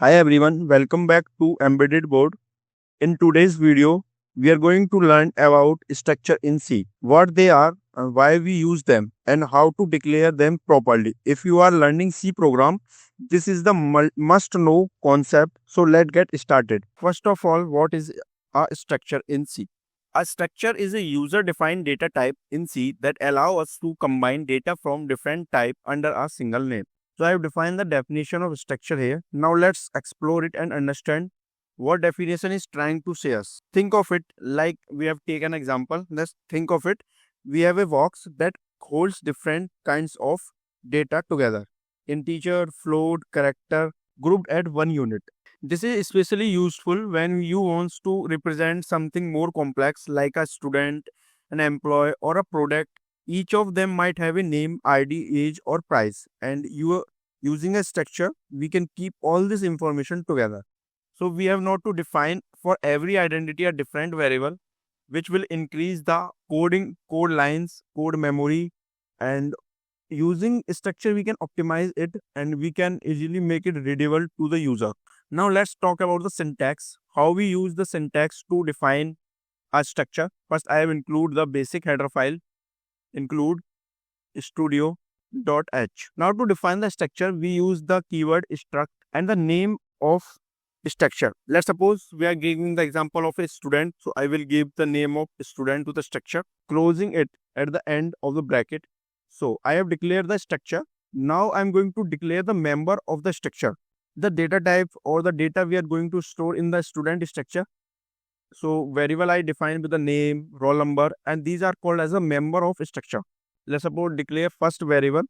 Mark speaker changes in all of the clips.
Speaker 1: Hi everyone, welcome back to Embedded Board. In today's video, we are going to learn about structure in C, what they are, and why we use them, and how to declare them properly. If you are learning C program, this is the must-know concept. So let's get started. First of all, what is a structure in C? A structure is a user-defined data type in C that allow us to combine data from different type under a single name. So I have defined the definition of structure here. Now let's explore it and understand what definition is trying to say us. Think of it like we have taken example. Let's think of it. We have a box that holds different kinds of data together. Integer, float, character, grouped at one unit. This is especially useful when you want to represent something more complex like a student, an employee, or a product. Each of them might have a name, ID, age, or price, and using a structure, we can keep all this information together. So we have not to define for every identity a different variable, which will increase the code lines, code memory, and using structure we can optimize it and we can easily make it readable to the user. Now let's talk about the syntax, how we use the syntax to define a structure. First, I have include the basic header file, include studio.h. Now to define the structure, we use the keyword struct and the name of structure. Let's suppose we are giving the example of a student. So I will give the name of student to the structure, closing it at the end of the bracket. So I have declared the structure. Now I'm going to declare the member of the structure, the data type or the data we are going to store in the student structure. So variable I define with the name, roll number, and these are called as a member of structure. Let's suppose declare first variable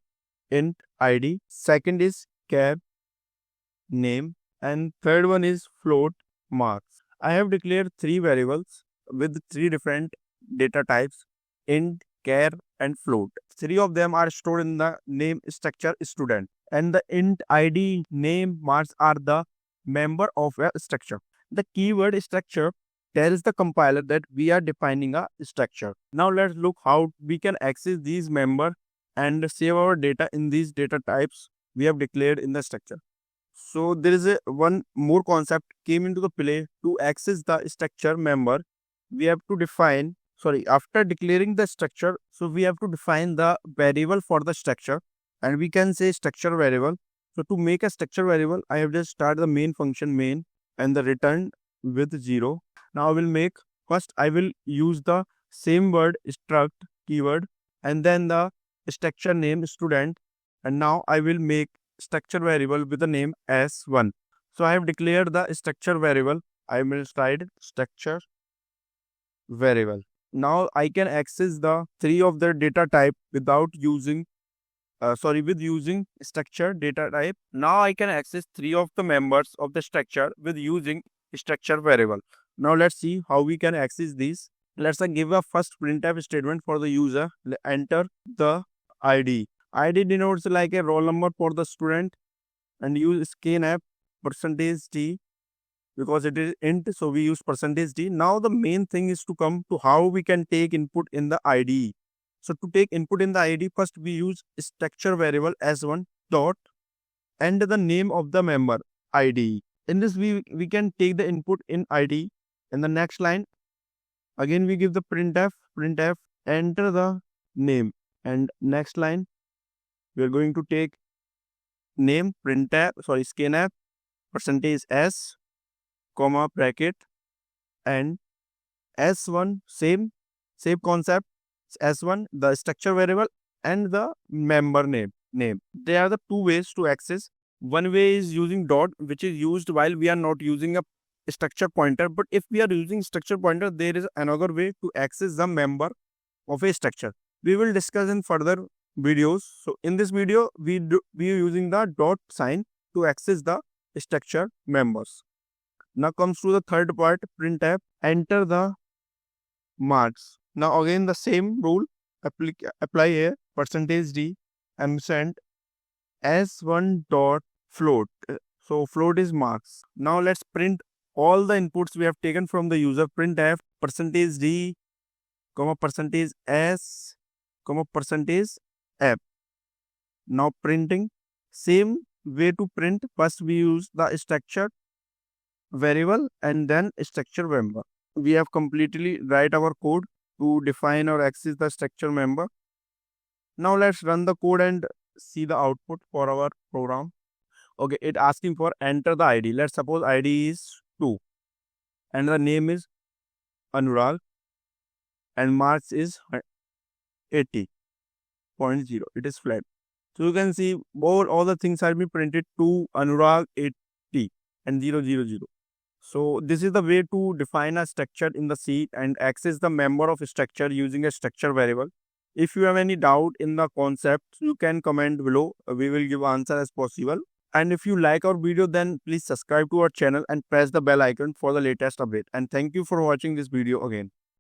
Speaker 1: int id, second is char name, and third one is float marks. I have declared three variables with three different data types, int, char, and float. Three of them are stored in the name structure student, and the int id name marks are the member of a structure. The keyword structure tells the compiler that we are defining a structure. Now let's look how we can access these member and save our data in these data types we have declared in the structure. So there is a one more concept came into the play. To access the structure member, we have to define, after declaring the structure, so we have to define the variable for the structure, and we can say structure variable. So to make a structure variable, I have just start the main function main and the return with 0. Now I will make, first I will use the same word struct keyword and then the structure name student, and now I will make structure variable with the name s1. So I have declared the structure variable. I will write structure variable. Now I can access the three of the data type without using with using structure data type. Now I can access three of the members of the structure with using structure variable. Now let's see how we can access these. Let's give a first printf statement for the user. Enter the ID. ID denotes like a roll number for the student, and use scanf %d because it is int, so we use %d. Now the main thing is to come to how we can take input in the ID. So to take input in the ID, first we use structure variable s1 dot and the name of the member ID. In this we can take the input in ID. In the next line, again we give the printf enter the name, and next line we are going to take name printf scanf %s comma bracket and s1 same concept, s1 the structure variable and the member name. There are the two ways to access. One way is using dot, which is used while we are not using a structure pointer, but if we are using structure pointer, there is another way to access the member of a structure. We will discuss in further videos. So in this video we are using the dot sign to access the structure members. Now comes to the third part, printf enter the marks. Now again the same rule apply here, %d and send s1 dot float. So float is marks. Now let's print all the inputs we have taken from the user. Printf %d comma %s comma %f. Now printing same way to print. First, we use the structure variable and then structure member. We have completely write our code to define or access the structure member. Now let's run the code and see the output for our program. Okay, it asking for enter the ID. Let's suppose ID is 2 and the name is Anurag and marks is 80.0. It is flat. So you can see all the things are be printed to Anurag 80 and 000. So this is the way to define a structure in the C and access the member of structure using a structure variable. If you have any doubt in the concept, you can comment below. We will give answer as possible. And if you like our video, then please subscribe to our channel and press the bell icon for the latest update. And thank you for watching this video again.